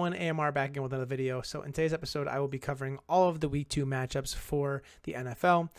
everyone, AMR back again with another video. So in today's episode, I will be covering all of the Week 2 matchups for the NFL.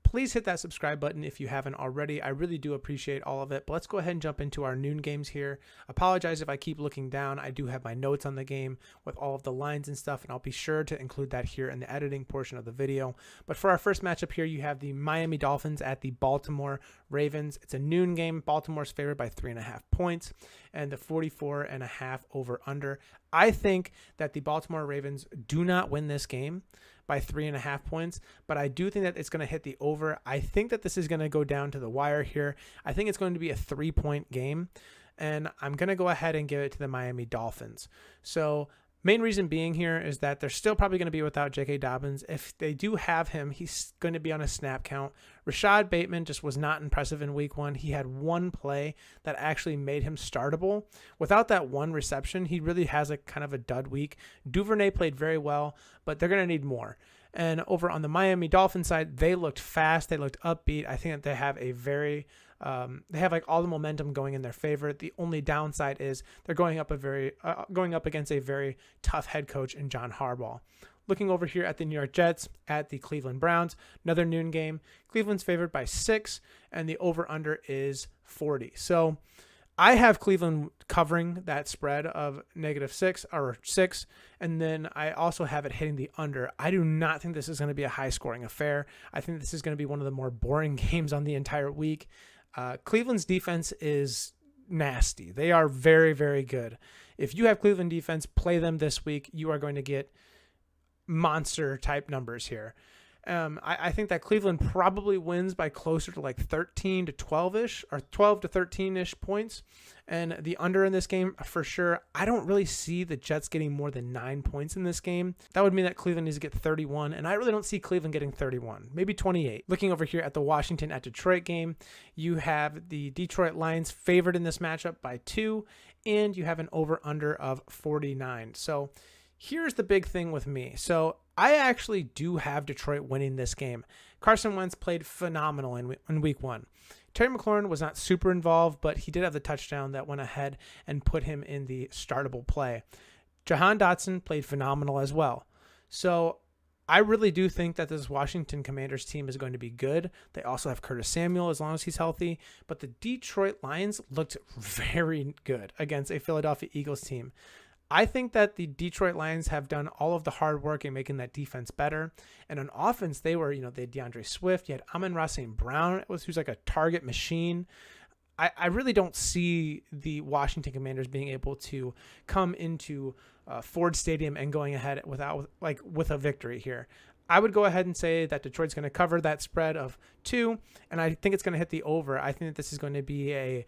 Please hit that subscribe button if you haven't already. I really do appreciate all of it. But let's go ahead and jump into our noon games here. Apologize if I keep looking down. I do have my notes on the game with all of the lines and stuff, and I'll be sure to include that here in the editing portion of the video. But for our first matchup here, you have the Miami Dolphins at the Baltimore Ravens. It's a noon game. Baltimore's favored by 3.5 points and the 44.5 over under. I think that the Baltimore Ravens do not win this game by 3.5 points, but I do think that it's going to hit the over. I think that this is going to go down to the wire here. I think it's going to be a 3-point game, and I'm going to go ahead and give it to the Miami Dolphins. So main reason being here is that they're still probably going to be without J.K. Dobbins. If they do have him, he's going to be on a snap count. Rashad Bateman just was not impressive in week 1. He had one play that actually made him startable. Without that one reception, he really has a kind of a dud week. Duvernay played very well, but they're going to need more. And over on the Miami Dolphins side, they looked fast. They looked upbeat. I think that they have a very they have like all the momentum going in their favor. The only downside is they're going up against a very tough head coach in John Harbaugh. Looking over here at the New York Jets at the Cleveland Browns, another noon game. Cleveland's favored by 6, and the over-under is 40. So I have Cleveland covering that spread of -6 or 6, and then I also have it hitting the under. I do not think this is going to be a high-scoring affair. I think this is going to be one of the more boring games on the entire week. Cleveland's defense is nasty. They are very, very good. If you have Cleveland defense, play them this week. You are going to get monster-type numbers here. I think that Cleveland probably wins by closer to like 13 to 12-ish or 12 to 13-ish points. And the under in this game, for sure, I don't really see the Jets getting more than 9 points in this game. That would mean that Cleveland needs to get 31, and I really don't see Cleveland getting 31, maybe 28. Looking over here at the Washington at Detroit game, you have the Detroit Lions favored in this matchup by 2, and you have an over-under of 49. So here's the big thing with me. So I actually do have Detroit winning this game. Carson Wentz played phenomenal in week 1. Terry McLaurin was not super involved, but he did have the touchdown that went ahead and put him in the startable play. Jahan Dotson played phenomenal as well. So I really do think that this Washington Commanders team is going to be good. They also have Curtis Samuel as long as he's healthy, but the Detroit Lions looked very good against a Philadelphia Eagles team. I think that the Detroit Lions have done all of the hard work in making that defense better. And on offense, they had DeAndre Swift, you had Amon-Ra St. Brown, who's like a target machine. I really don't see the Washington Commanders being able to come into Ford Stadium and going ahead with a victory here. I would go ahead and say that Detroit's going to cover that spread of 2, and I think it's going to hit the over. I think that this is going to be a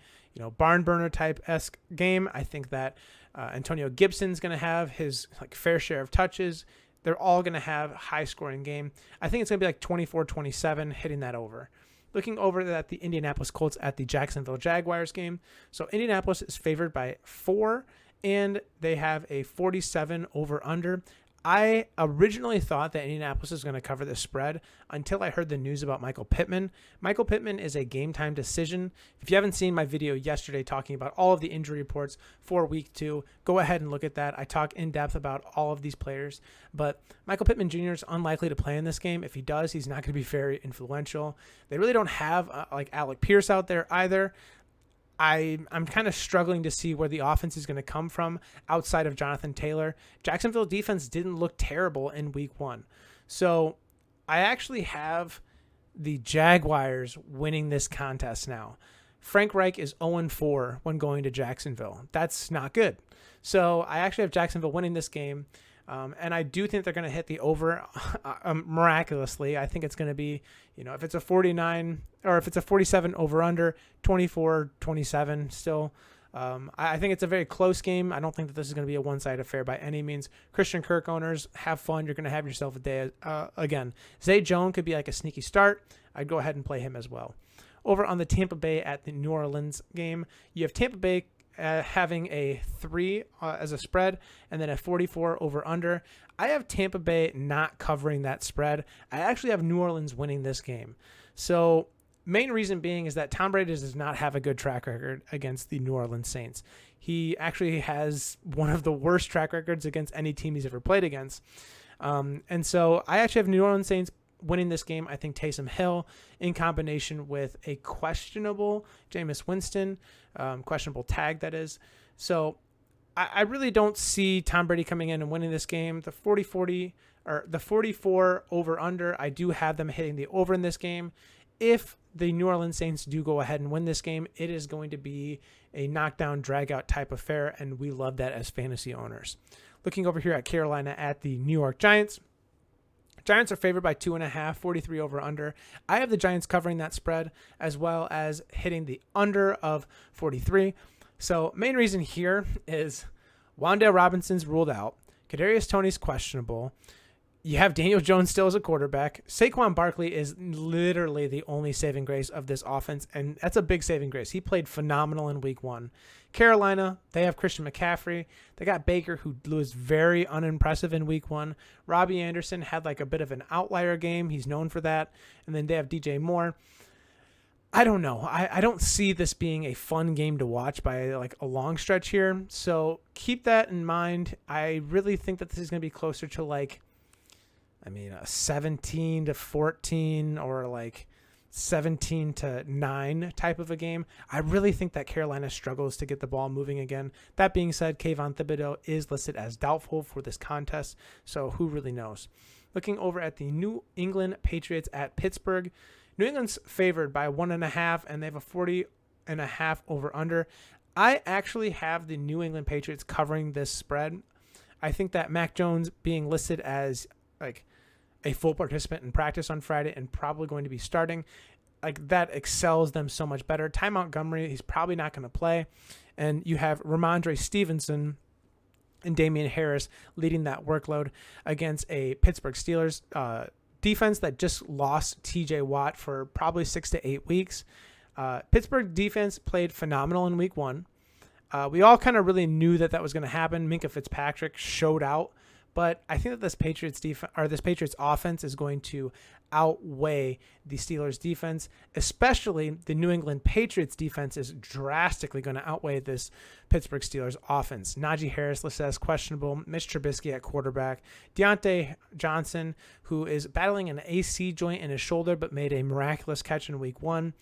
barn burner type-esque game. I think that Antonio Gibson's going to have his fair share of touches. They're all going to have high-scoring game. I think it's going to be like 24-27, hitting that over. Looking over at the Indianapolis Colts at the Jacksonville Jaguars game. So Indianapolis is favored by 4, and they have a 47 over-under. I originally thought that Indianapolis was going to cover this spread until I heard the news about Michael Pittman. Michael Pittman is a game-time decision. If you haven't seen my video yesterday talking about all of the injury reports for week 2, go ahead and look at that. I talk in depth about all of these players, but Michael Pittman Jr. is unlikely to play in this game. If he does, he's not going to be very influential. They really don't have Alec Pierce out there either. I'm kind of struggling to see where the offense is going to come from outside of Jonathan Taylor. Jacksonville defense didn't look terrible in week 1. So I actually have the Jaguars winning this contest now. Frank Reich is 0-4 when going to Jacksonville. That's not good. So I actually have Jacksonville winning this game. And I do think they're going to hit the over miraculously. I think it's going to be, if it's a 49 or if it's a 47 over under, 24-27 still. I think it's a very close game. I don't think that this is going to be a one-sided affair by any means. Christian Kirk owners, have fun. You're going to have yourself a day again. Zay Jones could be like a sneaky start. I'd go ahead and play him as well. Over on the Tampa Bay at the New Orleans game, you have Tampa Bay having a 3 as a spread and then a 44 over under. I have Tampa Bay not covering that spread. I actually have New Orleans winning this game. So Main reason being is that Tom Brady does not have a good track record against the New Orleans Saints. He actually has one of the worst track records against any team he's ever played against. And so I actually have New Orleans Saints winning this game. I think Taysom Hill in combination with a questionable Jameis Winston, questionable tag that is. So I really don't see Tom Brady coming in and winning this game. The 40-40 or the 44 over under, I do have them hitting the over in this game. If the New Orleans Saints do go ahead and win this game, it is going to be a knockdown, drag-out type affair, and we love that as fantasy owners. Looking over here at Carolina at the New York Giants. Giants are favored by 2.5, 43 over under. I have the Giants covering that spread as well as hitting the under of 43. So main reason here is Wan'Dale Robinson's ruled out. Kadarius Toney's questionable. You have Daniel Jones still as a quarterback. Saquon Barkley is literally the only saving grace of this offense, and that's a big saving grace. He played phenomenal in week 1. Carolina, they have Christian McCaffrey. They got Baker, who was very unimpressive in week 1. Robbie Anderson had like a bit of an outlier game. He's known for that. And then they have DJ Moore. I don't know. I don't see this being a fun game to watch by like a long stretch here. So keep that in mind. I really think that this is going to be closer to like, a 17-14 or like 17-9 type of a game. I really think that Carolina struggles to get the ball moving again. That being said, Kayvon Thibodeau is listed as doubtful for this contest, so who really knows? Looking over at the New England Patriots at Pittsburgh. New England's favored by 1.5, and they have a 40.5 over under. I actually have the New England Patriots covering this spread. I think that Mac Jones being listed as like a full participant in practice on Friday and probably going to be starting, like that excels them so much better. Ty Montgomery, he's probably not going to play. And you have Ramondre Stevenson and Damian Harris leading that workload against a Pittsburgh Steelers defense that just lost TJ Watt for probably 6 to 8 weeks. Pittsburgh defense played phenomenal in week 1. We all kind of really knew that was going to happen. Minkah Fitzpatrick showed out. But I think that this Patriots offense is going to outweigh the Steelers defense, especially the New England Patriots defense is drastically going to outweigh this Pittsburgh Steelers offense. Najee Harris listed as questionable, Mitch Trubisky at quarterback, Deontay Johnson, who is battling an AC joint in his shoulder but made a miraculous catch in week 1.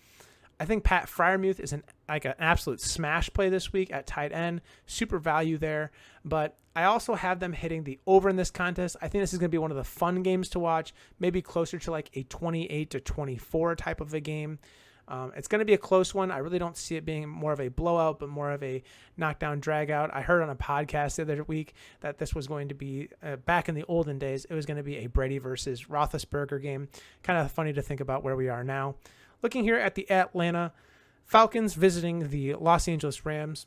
I think Pat Freiermuth is an absolute smash play this week at tight end. Super value there. But I also have them hitting the over in this contest. I think this is going to be one of the fun games to watch, maybe closer to like a 28-24 type of a game. It's going to be a close one. I really don't see it being more of a blowout, but more of a knockdown, drag out. I heard on a podcast the other week that this was going to be, back in the olden days, it was going to be a Brady versus Roethlisberger game. Kind of funny to think about where we are now. Looking here at the Atlanta Falcons visiting the Los Angeles Rams.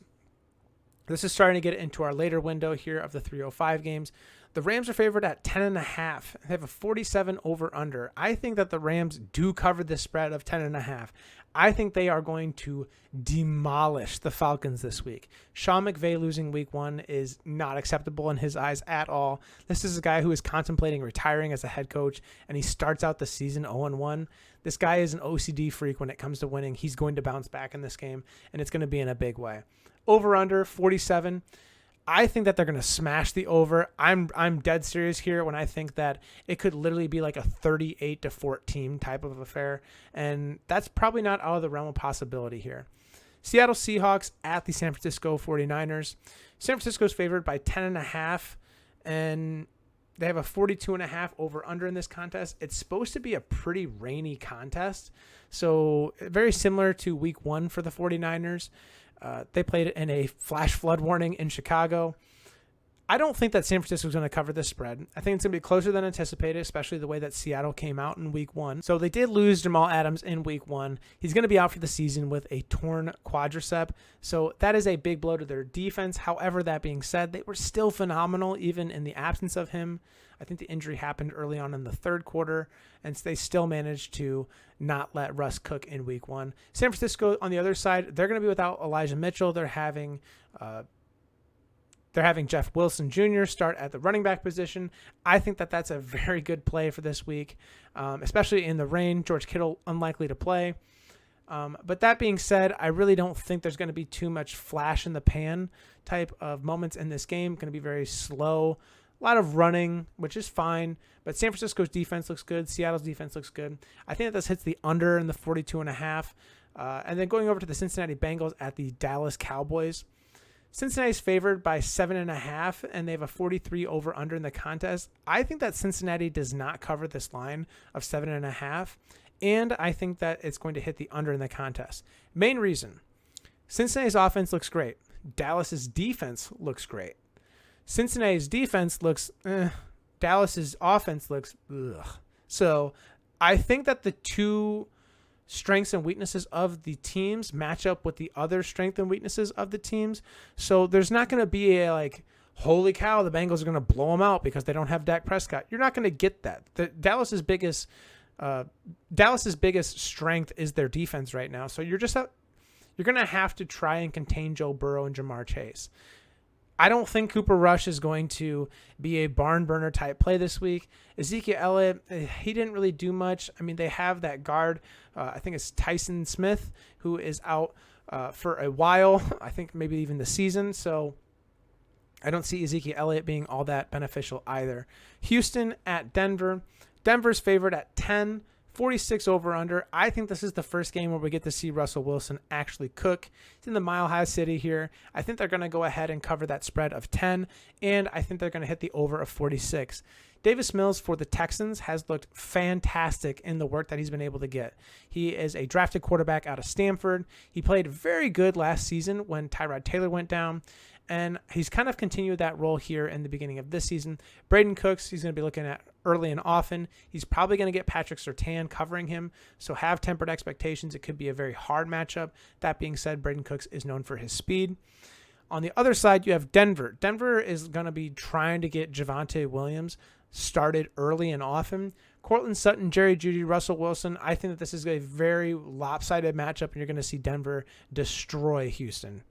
This is starting to get into our later window here of the 305 games. The Rams are favored at 10.5. They have a 47 over under. I think that the Rams do cover this spread of 10.5. I think they are going to demolish the Falcons this week. Sean McVay losing week 1 is not acceptable in his eyes at all. This is a guy who is contemplating retiring as a head coach, and he starts out the season 0-1. This guy is an OCD freak when it comes to winning. He's going to bounce back in this game, and it's going to be in a big way. Over under 47. I think that they're going to smash the over. I'm dead serious here when I think that it could literally be like a 38-14 type of affair, and that's probably not out of the realm of possibility here. Seattle Seahawks at the San Francisco 49ers. San Francisco's favored by 10.5, and they have a 42.5 over under in this contest. It's supposed to be a pretty rainy contest, so very similar to week 1 for the 49ers. They played it in a flash flood warning in Chicago. I don't think that San Francisco is going to cover this spread. I think it's going to be closer than anticipated, especially the way that Seattle came out in week 1. So they did lose Jamal Adams in week 1. He's going to be out for the season with a torn quadricep. So that is a big blow to their defense. However, that being said, they were still phenomenal even in the absence of him. I think the injury happened early on in the third quarter, and they still managed to not let Russ cook in week 1. San Francisco, on the other side, they're going to be without Elijah Mitchell. They're having Jeff Wilson Jr. start at the running back position. I think that that's a very good play for this week, especially in the rain. George Kittle unlikely to play. But that being said, I really don't think there's going to be too much flash in the pan type of moments in this game. Going to be very slow, a lot of running, which is fine. But San Francisco's defense looks good. Seattle's defense looks good. I think that this hits the under in the 42.5. And then going over to the Cincinnati Bengals at the Dallas Cowboys. Cincinnati's favored by 7.5, and they have a 43 over under in the contest. I think that Cincinnati does not cover this line of 7.5, and I think that it's going to hit the under in the contest. Main reason: Cincinnati's offense looks great. Dallas's defense looks great. Cincinnati's defense looks Dallas's offense looks ugh. So I think that the two strengths and weaknesses of the teams match up with the other strengths and weaknesses of the teams. So there's not going to be a like, holy cow, the Bengals are going to blow them out because they don't have Dak Prescott. You're not going to get that. Dallas's biggest strength is their defense right now. So you're going to have to try and contain Joe Burrow and Jamar Chase. I don't think Cooper Rush is going to be a barn burner type play this week. Ezekiel Elliott, he didn't really do much. I mean, they have that guard. I think it's Tyson Smith, who is out for a while. I think maybe even the season. So I don't see Ezekiel Elliott being all that beneficial either. Houston at Denver. Denver's favored at 10. 46 over under. I think this is the first game where we get to see Russell Wilson actually cook. It's in the Mile High City here. I think they're going to go ahead and cover that spread of 10, and I think they're going to hit the over of 46. Davis Mills for the Texans has looked fantastic in the work that he's been able to get. He is a drafted quarterback out of Stanford. He played very good last season when Tyrod Taylor went down, and he's kind of continued that role here in the beginning of this season. Braden Cooks, he's going to be looking at early and often. He's probably going to get Patrick Surtain covering him, so have tempered expectations. It could be a very hard matchup. That being said, Braden Cooks is known for his speed. On the other side, you have Denver. Denver is going to be trying to get Javonte Williams started early and often. Cortland Sutton, Jerry Jeudy, Russell Wilson. I think that this is a very lopsided matchup, and you're going to see Denver destroy Houston.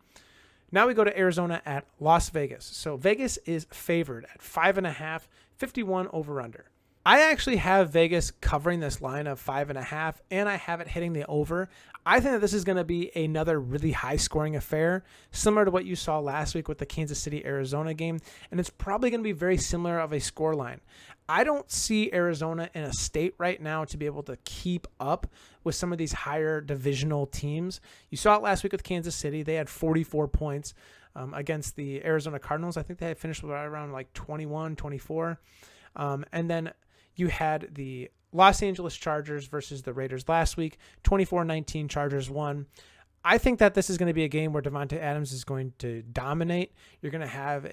Now we go to Arizona at Las Vegas. So Vegas is favored at 5.5, 51 over under. I actually have Vegas covering this line of 5.5, and I have it hitting the over. I think that this is going to be another really high-scoring affair, similar to what you saw last week with the Kansas City-Arizona game, and it's probably going to be very similar of a scoreline. I don't see Arizona in a state right now to be able to keep up with some of these higher divisional teams. You saw it last week with Kansas City. They had 44 points against the Arizona Cardinals. I think they had finished right around like 21, 24. And then you had the Los Angeles Chargers versus the Raiders last week. 24-19 Chargers won. I think that this is going to be a game where Devontae Adams is going to dominate. You're going to have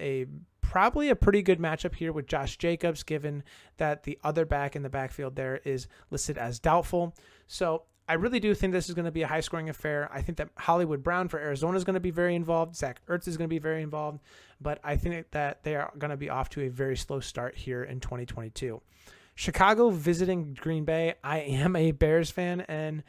probably a pretty good matchup here with Josh Jacobs, given that the other back in the backfield there is listed as doubtful. So I really do think this is going to be a high-scoring affair. I think that Hollywood Brown for Arizona is going to be very involved. Zach Ertz is going to be very involved. But I think that they are going to be off to a very slow start here in 2022. Chicago visiting Green Bay. I am a Bears fan, and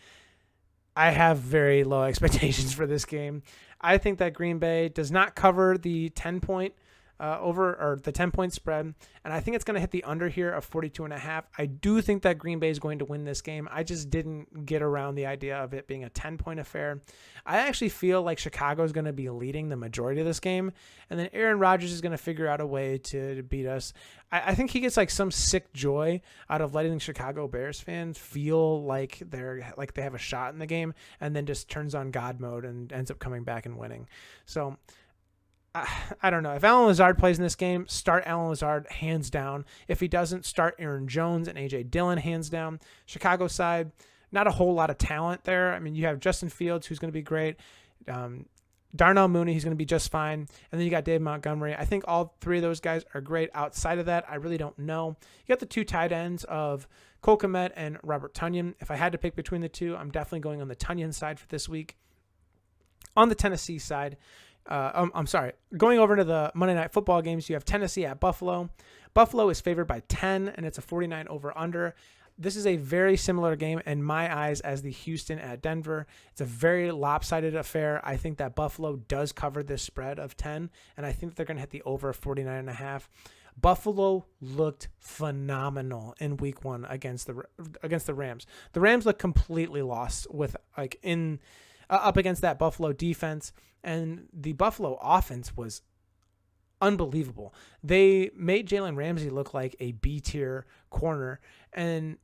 I have very low expectations for this game. I think that Green Bay does not cover the 10-point the 10-point spread, and I think it's going to hit the under here of 42.5. I do think that Green Bay is going to win this game. I just didn't get around the idea of it being a 10-point affair. I actually feel like Chicago is going to be leading the majority of this game, and then Aaron Rodgers is going to figure out a way to beat us. I think he gets like some sick joy out of letting Chicago Bears fans feel like they have a shot in the game, and then just turns on God mode and ends up coming back and winning. So I don't know. If Allen Lazard plays in this game, start Allen Lazard hands down. If he doesn't, start Aaron Jones and A.J. Dillon hands down. Chicago side, not a whole lot of talent there. I mean, you have Justin Fields, who's going to be great. Darnell Mooney, he's going to be just fine. And then you got Dave Montgomery. I think all three of those guys are great. Outside of that, I really don't know. You got the two tight ends of Cole Kmet and Robert Tonyan. If I had to pick between the two, I'm definitely going on the Tonyan side for this week. On the Tennessee side, going over to the Monday Night Football games, you have Tennessee at Buffalo. Buffalo is favored by 10, and it's a 49 over under. This is a very similar game in my eyes as the Houston at Denver. It's a very lopsided affair. I think that Buffalo does cover this spread of 10, and I think they're going to hit the over 49.5. Buffalo looked phenomenal in week 1 against the Rams. The Rams looked completely lost with up against that Buffalo defense, and the Buffalo offense was unbelievable. They made Jalen Ramsey look like a B-tier corner, and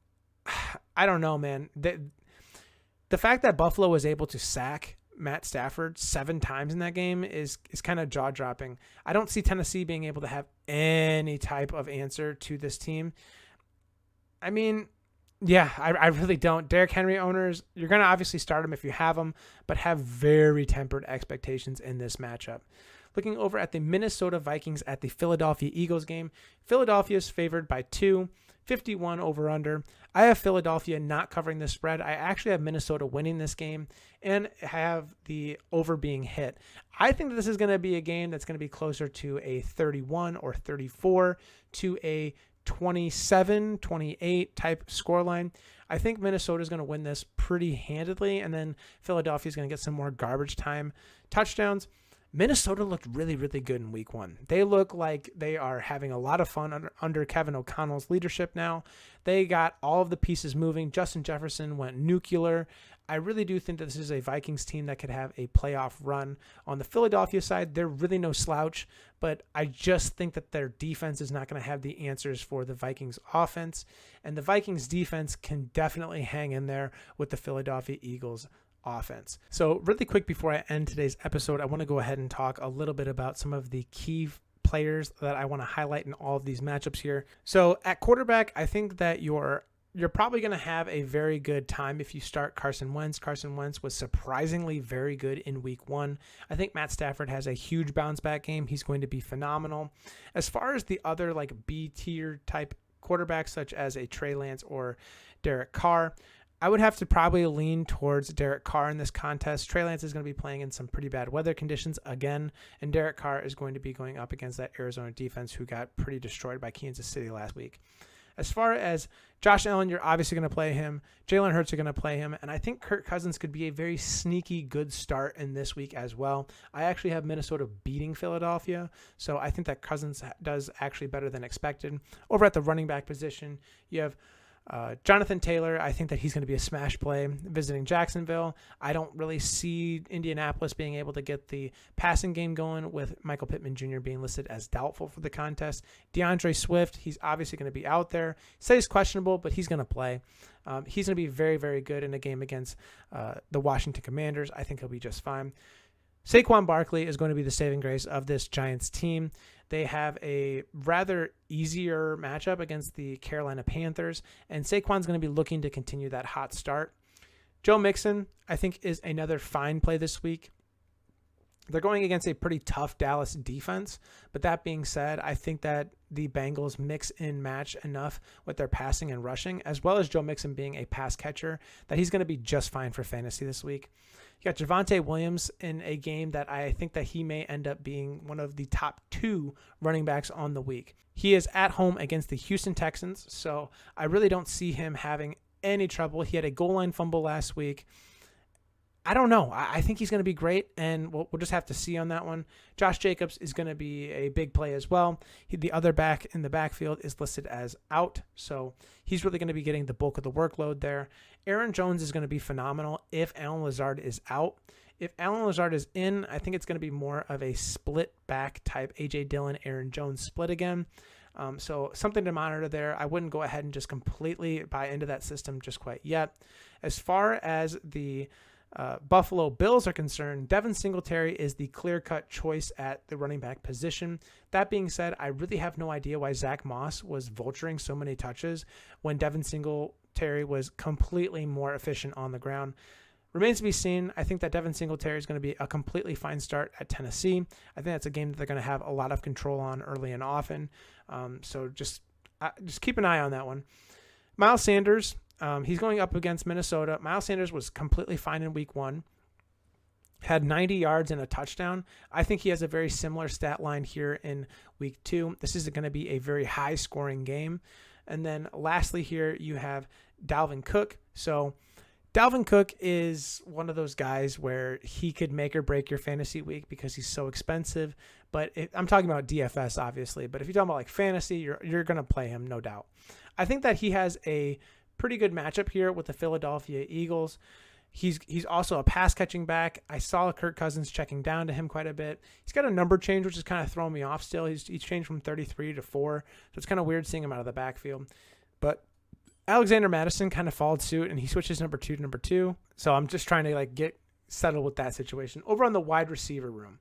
I don't know, man. The fact that Buffalo was able to sack Matt Stafford 7 times in that game is kind of jaw-dropping. I don't see Tennessee being able to have any type of answer to this team. I mean, yeah, I really don't. Derrick Henry owners, you're going to obviously start him if you have him, but have very tempered expectations in this matchup. Looking over at the Minnesota Vikings at the Philadelphia Eagles game, Philadelphia is favored by 2, 51 over-under. I have Philadelphia not covering the spread. I actually have Minnesota winning this game and have the over being hit. I think that this is going to be a game that's going to be closer to a 31 or 34 to a 27, 28 type scoreline. I think Minnesota is going to win this pretty handedly, and then Philadelphia is going to get some more garbage time touchdowns. Minnesota looked really, really good in week 1. They look like they are having a lot of fun under Kevin O'Connell's leadership now. They got all of the pieces moving. Justin Jefferson went nuclear. I really do think that this is a Vikings team that could have a playoff run. On the Philadelphia side, they're really no slouch, but I just think that their defense is not going to have the answers for the Vikings offense, and the Vikings defense can definitely hang in there with the Philadelphia Eagles offense. So really quick before I end today's episode, I want to go ahead and talk a little bit about some of the key players that I want to highlight in all of these matchups here. So at quarterback, I think that you're probably going to have a very good time if you start Carson Wentz. Carson Wentz was surprisingly very good in week 1. I think Matt Stafford has a huge bounce back game. He's going to be phenomenal. As far as the other like B tier type quarterbacks such as a Trey Lance or Derek Carr, I would have to probably lean towards Derek Carr in this contest. Trey Lance is going to be playing in some pretty bad weather conditions again, and Derek Carr is going to be going up against that Arizona defense who got pretty destroyed by Kansas City last week. As far as Josh Allen, you're obviously going to play him. Jalen Hurts are going to play him, and I think Kirk Cousins could be a very sneaky good start in this week as well. I actually have Minnesota beating Philadelphia, so I think that Cousins does actually better than expected. Over at the running back position, you have Jonathan Taylor. I think that he's going to be a smash play visiting Jacksonville. I don't really see Indianapolis being able to get the passing game going with Michael Pittman Jr. being listed as doubtful for the contest. DeAndre Swift, he's obviously going to be out there. Say he's questionable, but he's going to play. He's going to be very, very good in a game against the Washington Commanders. I think he'll be just fine. Saquon Barkley is going to be the saving grace of this Giants team. They have a rather easier matchup against the Carolina Panthers, and Saquon's going to be looking to continue that hot start. Joe Mixon, I think, is another fine play this week. They're going against a pretty tough Dallas defense, but that being said, I think that the Bengals mix and match enough with their passing and rushing, as well as Joe Mixon being a pass catcher, that he's going to be just fine for fantasy this week. You got Javonte Williams in a game that I think that he may end up being one of the top 2 running backs on the week. He is at home against the Houston Texans, so I really don't see him having any trouble. He had a goal line fumble last week. I don't know. I think he's going to be great, and we'll just have to see on that one. Josh Jacobs is going to be a big play as well. The other back in the backfield is listed as out, so he's really going to be getting the bulk of the workload there. Aaron Jones is going to be phenomenal if Allen Lazard is out. If Allen Lazard is in, I think it's going to be more of a split back type A.J. Dillon, Aaron Jones split again. So something to monitor there. I wouldn't go ahead and just completely buy into that system just quite yet. As far as the Buffalo Bills are concerned, Devin Singletary is the clear-cut choice at the running back position. That being said, I really have no idea why Zach Moss was vulturing so many touches when Devin Singletary was completely more efficient on the ground. Remains to be seen. I think that Devin Singletary is going to be a completely fine start at Tennessee. I think that's a game that they're going to have a lot of control on early and often. So just keep an eye on that one. Miles Sanders, he's going up against Minnesota. Miles Sanders was completely fine in week 1. Had 90 yards and a touchdown. I think he has a very similar stat line here in week 2. This is going to be a very high-scoring game. And then lastly here, you have Dalvin Cook. So Dalvin Cook is one of those guys where he could make or break your fantasy week because he's so expensive. But I'm talking about DFS, obviously. But if you're talking about like fantasy, you're going to play him, no doubt. I think that he has a pretty good matchup here with the Philadelphia Eagles. He's also a pass catching back. I saw Kirk Cousins checking down to him quite a bit. He's got a number change, which is kind of throwing me off still. He's changed from 33 to 4. So it's kind of weird seeing him out of the backfield. But Alexander Madison kind of followed suit, and he switches number 2 to number 2. So I'm just trying to like get settled with that situation. Over on the wide receiver room.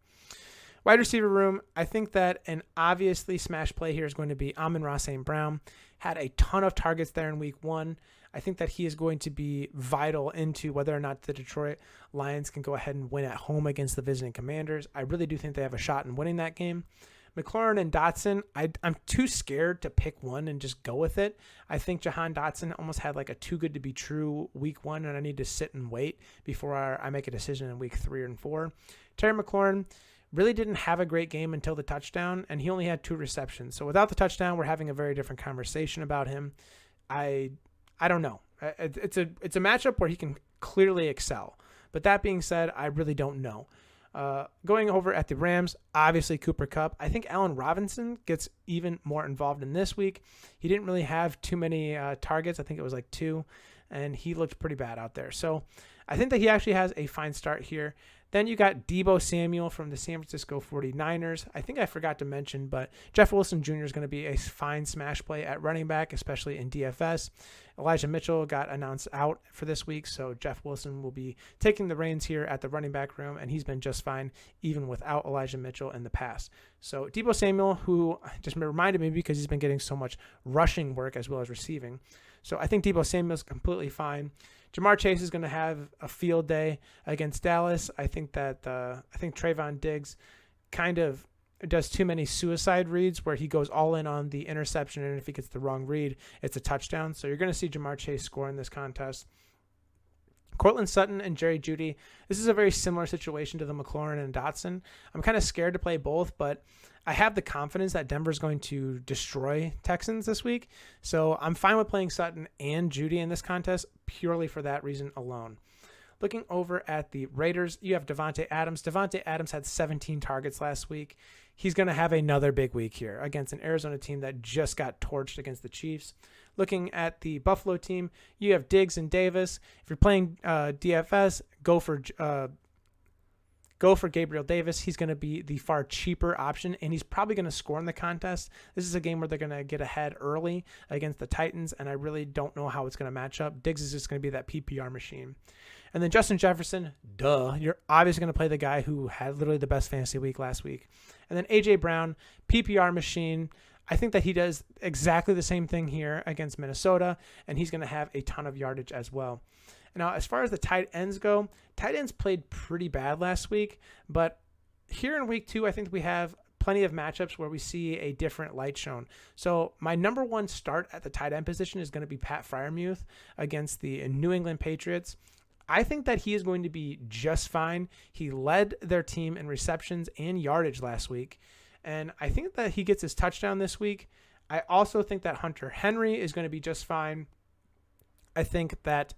I think that an obviously smash play here is going to be Amon-Ra St. Brown. Had a ton of targets there in week 1. I think that he is going to be vital into whether or not the Detroit Lions can go ahead and win at home against the visiting Commanders. I really do think they have a shot in winning that game. McLaurin and Dotson, I'm too scared to pick one and just go with it. I think Jahan Dotson almost had like a too good to be true week 1, and I need to sit and wait before I make a decision in week 3 and 4. Terry McLaurin really didn't have a great game until the touchdown, and he only had 2 receptions. So without the touchdown, we're having a very different conversation about him. I don't know. It's a matchup where he can clearly excel. But that being said, I really don't know. Going over at the Rams, obviously Cooper Kupp. I think Allen Robinson gets even more involved in this week. He didn't really have too many targets. I think it was like 2, and he looked pretty bad out there. So I think that he actually has a fine start here. Then you got Deebo Samuel from the San Francisco 49ers. I think I forgot to mention, but Jeff Wilson Jr. is going to be a fine smash play at running back, especially in DFS. Elijah Mitchell got announced out for this week, so Jeff Wilson will be taking the reins here at the running back room, and he's been just fine even without Elijah Mitchell in the past. So Deebo Samuel, who just reminded me because he's been getting so much rushing work as well as receiving. So I think Deebo Samuel is completely fine. Jamar Chase is going to have a field day against Dallas. I think that Trayvon Diggs kind of does too many suicide reads where he goes all in on the interception, and if he gets the wrong read, it's a touchdown. So you're going to see Jamar Chase score in this contest. Cortland Sutton and Jerry Jeudy. This is a very similar situation to the McLaurin and Dotson. I'm kind of scared to play both, but I have the confidence that Denver's going to destroy Texans this week. So I'm fine with playing Sutton and Jeudy in this contest purely for that reason alone. Looking over at the Raiders, you have Devontae Adams. Devontae Adams had 17 targets last week. He's going to have another big week here against an Arizona team that just got torched against the Chiefs. Looking at the Buffalo team, you have Diggs and Davis. If you're playing DFS, go for Gabriel Davis. He's going to be the far cheaper option, and he's probably going to score in the contest. This is a game where they're going to get ahead early against the Titans, and I really don't know how it's going to match up. Diggs is just going to be that PPR machine. And then Justin Jefferson, you're obviously going to play the guy who had literally the best fantasy week last week. And then A.J. Brown, PPR machine. I think that he does exactly the same thing here against Minnesota, and he's going to have a ton of yardage as well. Now, as far as the tight ends go, tight ends played pretty bad last week, but here in week 2, I think we have plenty of matchups where we see a different light shown. So my number 1 start at the tight end position is going to be Pat Freiermuth against the New England Patriots. I think that he is going to be just fine. He led their team in receptions and yardage last week, and I think that he gets his touchdown this week. I also think that Hunter Henry is going to be just fine. I think that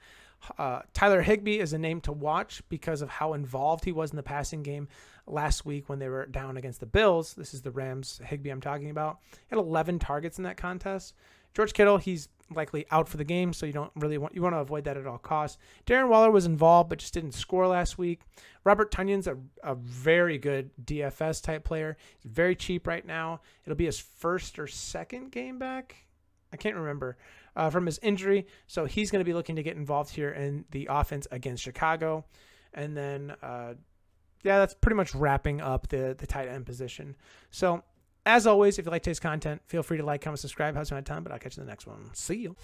Tyler Higbee is a name to watch because of how involved he was in the passing game last week when they were down against the Bills. This is the Rams Higbee I'm talking about. He had 11 targets in that contest. George Kittle, he's likely out for the game, so you want to avoid that at all costs. Darren Waller was involved but just didn't score last week. Robert Tunyon's a very good DFS type player. He's very cheap right now. It'll be his first or second game back. I can't remember from his injury. So he's going to be looking to get involved here in the offense against Chicago. And then, that's pretty much wrapping up the tight end position. So as always, if you like today's content, feel free to like, comment, subscribe. Have some time, but I'll catch you in the next one. See you.